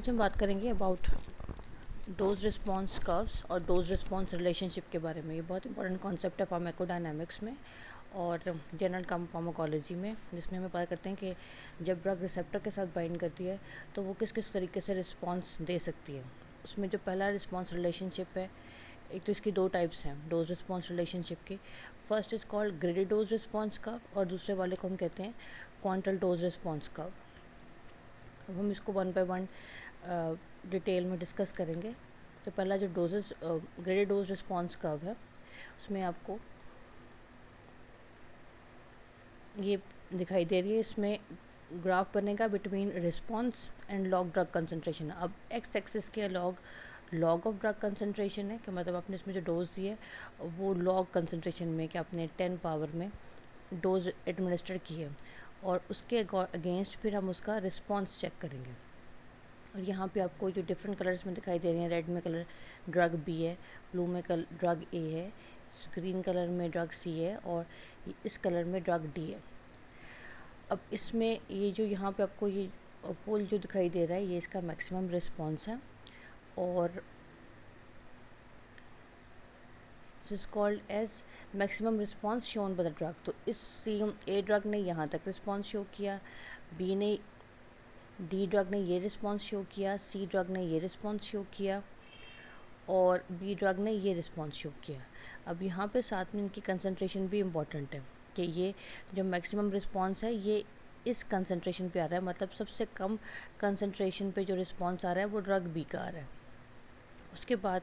आज हम बात करेंगे अबाउट डोज रिस्पॉन्स कर्व्स और डोज रिस्पॉन्स रिलेशनशिप के बारे में। ये बहुत इंपॉर्टेंट कॉन्सेप्ट है फार्माकोडायनामिक्स में और जनरल फार्माकोलॉजी में, जिसमें हमें पता करते हैं कि जब ड्रग रिसेप्टर के साथ बाइंड करती है तो वो किस किस तरीके से रिस्पॉन्स दे सकती है। उसमें जो पहला रिस्पॉन्स रिलेशनशिप है, एक तो इसकी दो टाइप्स हैं डोज रिस्पॉन्स रिलेशनशिप की। First is called graded dose response curve और दूसरे वाले को हम कहते हैं क्वांटल डोज रिस्पॉन्स कर्व। अब हम इसको वन बाय वन डिटेल में डिस्कस करेंगे। तो पहला जो doses graded dose response curve है, उसमें आपको ये दिखाई दे रही है। इसमें ग्राफ बनेगा between response and log drug concentration. अब एक्स एक्सिस के लॉग ऑफ ड्रग कंसंट्रेशन है कि मतलब आपने इसमें जो डोज दी है वो लॉग कंसंट्रेशन में, कि आपने 10 पावर में डोज एडमिनिस्टर की है, और उसके अगेंस्ट फिर हम उसका रिस्पॉन्स चेक करेंगे। और यहाँ पे आपको जो डिफरेंट कलर्स में दिखाई दे रही हैं, रेड में कलर ड्रग बी है, ब्लू में ड्रग ए है, ग्रीन कलर में ड्रग सी है और इस कलर में ड्रग डी है। अब इसमें ये जो यहाँ पे आपको ये पोल जो दिखाई दे रहा है, ये इसका मैक्सिमम रिस्पॉन्स है और is called as maximum response shown by the drug. तो इस सेम ए ड्रग ने यहाँ तक रिस्पॉन्स शो किया, बी ने, डी ड्रग ने ये रिस्पॉन्स शो किया, सी ड्रग ने ये रिस्पॉन्स शो किया और बी ड्रग ने ये रिस्पॉन्स शो किया। अब यहाँ पे साथ में इनकी कंसंट्रेशन भी इम्पॉर्टेंट है कि ये जो मैक्सिमम रिस्पॉन्स है ये इस कंसंट्रेशन पे आ रहा है, मतलब सबसे कम कंसंट्रेशन पे जो रिस्पॉन्स आ रहा है वो ड्रग बी का आ रहा है। उसके बाद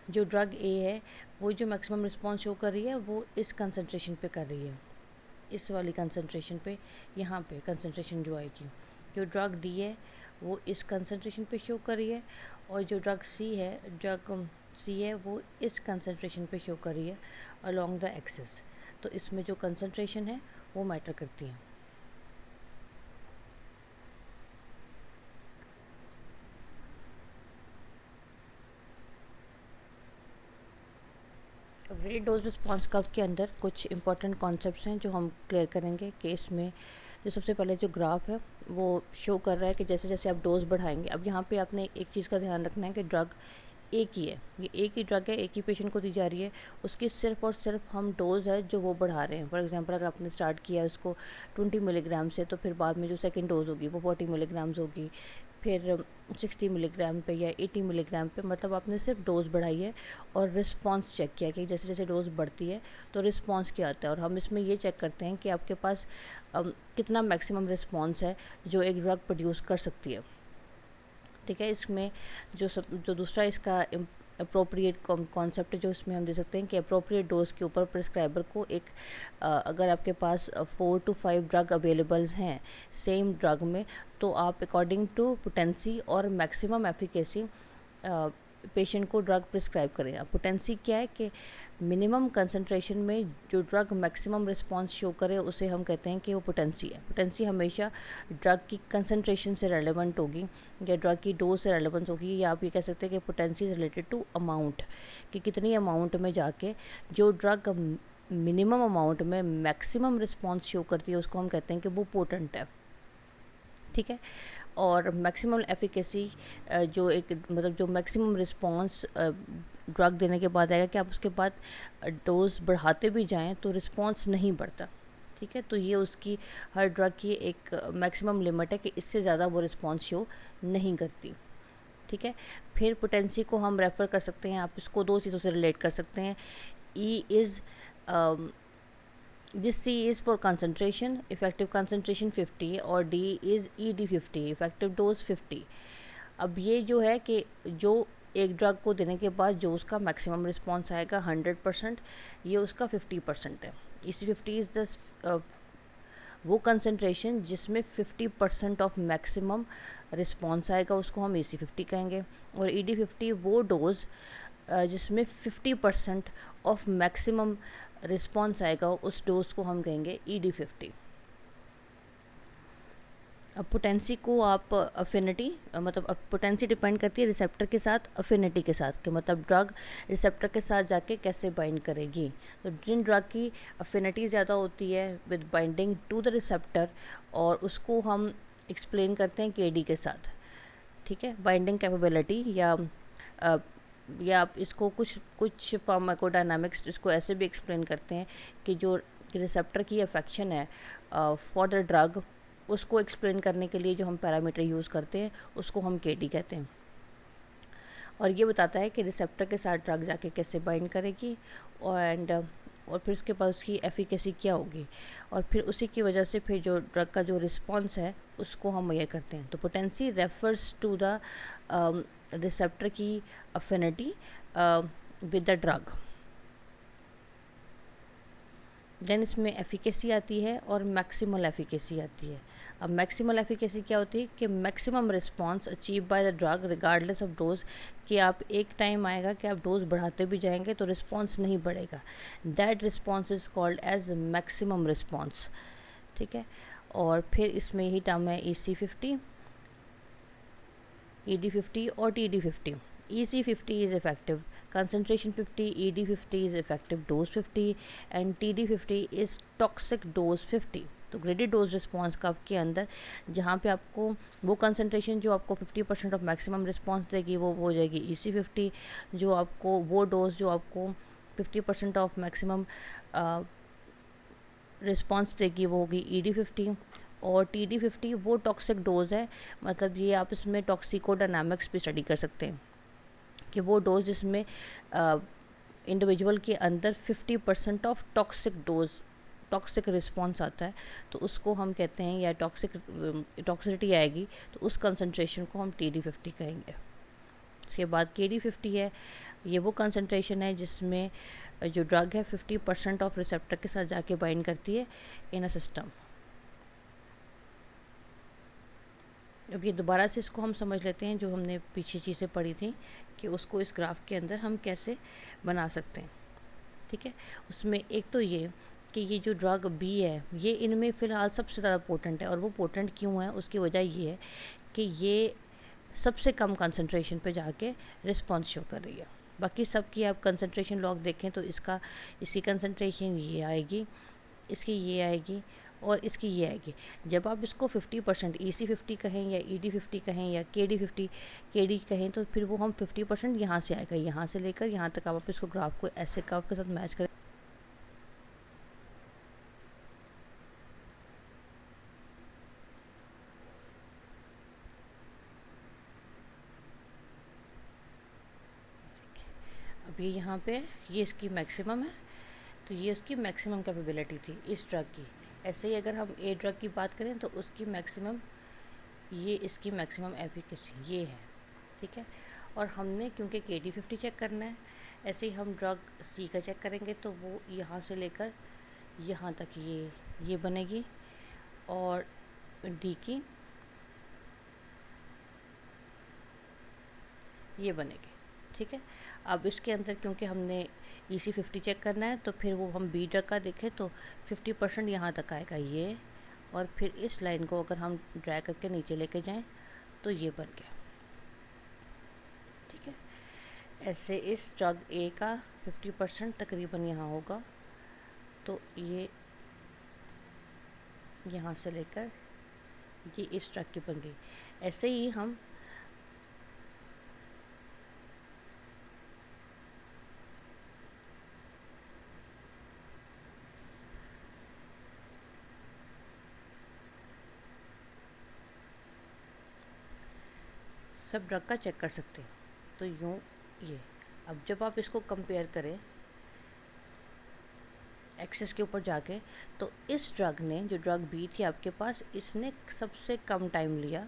जो ड्रग ए है वो जो मैक्सिमम रिस्पॉन्स शो कर रही है वो इस कंसंट्रेशन पे कर रही है, इस वाली कंसंट्रेशन पे, यहाँ पे कंसंट्रेशन जो आएगी। जो ड्रग डी है वो इस कंसंट्रेशन पे शो कर रही है और जो ड्रग सी है वो इस कंसंट्रेशन पे शो कर रही है अलोंग द एक्सिस। तो इसमें जो कंसंट्रेशन है वो मैटर करती है। ग्रेडेड डोज रिस्पॉन्स कर्व के अंदर कुछ इंपॉर्टेंट कॉन्सेप्ट्स हैं जो हम क्लियर करेंगे कि इसमें जो सबसे पहले जो ग्राफ है वो शो कर रहा है कि जैसे जैसे आप डोज बढ़ाएंगे। अब यहाँ पे आपने एक चीज़ का ध्यान रखना है कि ड्रग एक ही है, ये एक ही ड्रग है, एक ही पेशेंट को दी जा रही है, उसकी सिर्फ और सिर्फ हम डोज है जो वो बढ़ा रहे हैं। फॉर एग्जांपल अगर आपने स्टार्ट किया है उसको 20 मिलीग्राम से, तो फिर बाद में जो सेकंड डोज होगी वो 40 मिलीग्राम्स होगी, फिर 60 मिलीग्राम पे या 80 मिलीग्राम पे, मतलब आपने सिर्फ डोज बढ़ाई है और रिस्पॉन्स चेक किया कि जैसे जैसे डोज बढ़ती है तो रिस्पॉन्स क्या आता है। और हम इसमें ये चेक करते हैं कि आपके पास कितना मैक्सिमम रिस्पॉन्स है जो एक ड्रग प्रोड्यूस कर सकती है। ठीक है, इसमें जो दूसरा इसका अप्रोप्रिएट कॉन्सेप्ट जो इसमें हम दे सकते हैं कि अप्रोप्रिएट डोज के ऊपर प्रिस्क्राइबर को एक अगर आपके पास 4 to 5 ड्रग अवेलेबल्स हैं सेम ड्रग में, तो आप अकॉर्डिंग टू पोटेंसी और मैक्सिमम एफिकेसी पेशेंट को ड्रग प्रिस्क्राइब करें। अब पोटेंसी क्या है कि मिनिमम कंसंट्रेशन में जो ड्रग मैक्सिमम रिस्पांस शो करे उसे हम कहते हैं कि वो पोटेंसी है। पोटेंसी हमेशा ड्रग की कंसंट्रेशन से रेलेवेंट होगी या ड्रग की डोज से रेलेवेंस होगी, या आप ये कह सकते हैं कि potency is related to amount, कि कितनी अमाउंट में जाके जो ड्रग मिनिमम अमाउंट में मैक्सिमम रिस्पांस शो करती है उसको हम कहते हैं कि वो पोटेंट है। ठीक है, और मैक्सिमम एफिकेसी जो एक मतलब जो मैक्सिमम रिस्पांस ड्रग देने के बाद आएगा कि आप उसके बाद डोज बढ़ाते भी जाएं तो रिस्पांस नहीं बढ़ता। ठीक है, तो ये उसकी हर ड्रग की एक मैक्सिमम लिमिट है कि इससे ज़्यादा वो रिस्पांस शो नहीं करती। ठीक है, फिर पोटेंसी को हम रेफ़र कर सकते हैं, आप इसको दो चीज़ों से रिलेट कर सकते हैं। E is this C is for concentration, effective concentration 50 और D is ED50, effective dose 50। अब ये जो है कि जो एक ड्रग को देने के बाद जो उसका मैक्सिमम रिस्पॉन्स आएगा 100%, ये उसका 50% है। इसी 50 इज़ द वो कंसंट्रेशन जिसमें 50% ऑफ मैक्सिमम रिस्पॉन्स आएगा, उसको हम EC50 कहेंगे। और ED50 वो डोज जिसमें 50% ऑफ मैक्सिमम रिस्पॉन्स आएगा, उस डोज को हम कहेंगे ED50। अब पोटेंसी को आप अफिनिटी, मतलब पोटेंसी डिपेंड करती है रिसेप्टर के साथ अफिनिटी के साथ, कि मतलब ड्रग रिसेप्टर के साथ जाके कैसे बाइंड करेगी। तो जिन ड्रग की अफिनिटी ज़्यादा होती है with binding to the receptor, और उसको हम एक्सप्लेन करते हैं KD के साथ। ठीक है, बाइंडिंग कैपेबिलिटी या आप इसको कुछ फार्माकोडायनामिक्स इसको ऐसे भी एक्सप्लेन करते हैं कि जो रिसेप्टर की अफेक्शन है फॉर द ड्रग, उसको एक्सप्लेन करने के लिए जो हम पैरामीटर यूज़ करते हैं उसको हम केडी कहते हैं। और ये बताता है कि रिसेप्टर के साथ ड्रग जाके कैसे बाइंड करेगी और फिर उसके बाद उसकी एफिकेसी क्या होगी, और फिर उसी की वजह से फिर जो ड्रग का जो रिस्पॉन्स है उसको हम मेजर करते हैं। तो potency refers to the receptor की affinity with the drug. Then इसमें एफिकेसी आती है और मैक्सिमल एफिकेसी आती है। अब मैक्सिमल एफिकेसी क्या होती है कि maximum response achieve by the drug regardless of dose, कि आप एक टाइम आएगा कि आप डोज बढ़ाते भी जाएंगे तो रिस्पॉन्स नहीं बढ़ेगा। That response is called as maximum response. ठीक है, और फिर इसमें यही टर्म है EC50, ED50 और TD50। EC50 is effective concentration 50, ED50 is effective dose 50 and TD50 is toxic dose 50। तो ग्रेडेड डोज रिस्पॉन्स कर्व के अंदर जहाँ पे आपको वो कंसनट्रेशन जो आपको 50% ऑफ मैक्सिमम रिस्पॉन्स देगी वो हो जाएगी EC50, जो आपको वो डोज जो आपको 50% ऑफ मैक्सिमम रिस्पॉन्स देगी वो होगी ED50, और TD50 वो टॉक्सिक डोज है। मतलब ये आप इसमें टॉक्सिकोडायनामिक्स भी स्टडी कर सकते हैं कि वो डोज जिसमें इंडिविजुअल के अंदर 50% ऑफ टॉक्सिक रिस्पॉन्स आता है तो उसको हम कहते हैं, या टॉक्सिसिटी आएगी तो उस कंसंट्रेशन को हम TD50 कहेंगे। उसके बाद KD50 है, ये वो कंसंट्रेशन है जिसमें जो ड्रग है 50% ऑफ रिसेप्टर के साथ जाके बाइंड करती है इन अ सिस्टम। अब ये दोबारा से इसको हम समझ लेते हैं जो हमने पीछे चीज़ें पढ़ी थी कि उसको इस ग्राफ के अंदर हम कैसे बना सकते हैं। ठीक है, उसमें एक तो ये कि ये जो ड्रग B है ये इनमें फ़िलहाल सबसे ज़्यादा पोटेंट है, और वो पोटेंट क्यों है उसकी वजह ये है कि ये सबसे कम कंसंट्रेशन पे जाके रिस्पॉन्स शो कर रही है। बाकी सब की आप कंसंट्रेशन लॉग देखें तो इसकी कंसंट्रेशन ये आएगी, इसकी ये आएगी और इसकी ये आएगी। जब आप इसको 50% EC50 कहें या ED50 कहें या KD कहें तो फिर वो हम 50% यहाँ से आएगा, यहाँ से लेकर यहाँ तक आप इसको ग्राफ को ऐसे कर्व के साथ मैच करें। अब ये यहाँ पे ये इसकी मैक्सिमम है, तो ये उसकी मैक्सिमम कैपेबिलिटी थी इस ड्रग की। ऐसे ही अगर हम ए ड्रग की बात करें तो उसकी मैक्सिमम, ये इसकी मैक्सिमम एफिकेसी ये है। ठीक है, और हमने क्योंकि KD50 चेक करना है, ऐसे ही हम ड्रग C का चेक करेंगे तो वो यहाँ से लेकर यहाँ तक ये बनेगी, और D की ये बनेगी। ठीक है, अब इसके अंदर क्योंकि हमने EC50 चेक करना है तो फिर वो हम B ड्रग का देखें तो 50% यहाँ तक आएगा ये, और फिर इस लाइन को अगर हम ड्रैग करके नीचे लेके जाएं तो ये बन गया। ठीक है, ऐसे इस ड्रग A का 50% तकरीबन यहाँ होगा, तो ये यहाँ से लेकर ये इस ड्रग की बन गई। ऐसे ही हम सब ड्रग का चेक कर सकते हैं। तो यूँ ये, अब जब आप इसको कंपेयर करें एक्सेस के ऊपर जाके, तो इस ड्रग ने, जो ड्रग B थी आपके पास, इसने सबसे कम टाइम लिया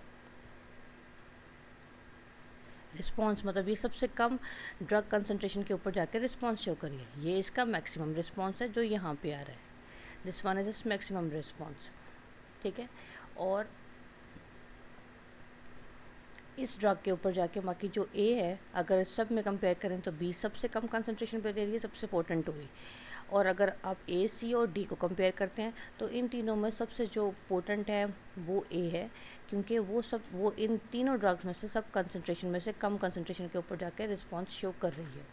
रिस्पॉन्स, मतलब ये सबसे कम ड्रग कंसंट्रेशन के ऊपर जाके रिस्पॉन्स शो करी है। ये इसका मैक्सिमम रिस्पॉन्स है जो यहाँ पे आ रहा है, दिस वन इज इस मैक्सिमम रिस्पॉन्स। ठीक है, और इस ड्रग के ऊपर जाके बाकी जो A है अगर सब में कंपेयर करें तो B सबसे कम कंसंट्रेशन पे दे रही है, सबसे पोटेंट हुई। और अगर आप A, C और D को कंपेयर करते हैं तो इन तीनों में सबसे जो पोटेंट है वो A है, क्योंकि वो इन तीनों ड्रग्स में से सब कंसंट्रेशन में से कम कंसंट्रेशन के ऊपर जाके रिस्पॉन्स शो कर रही है।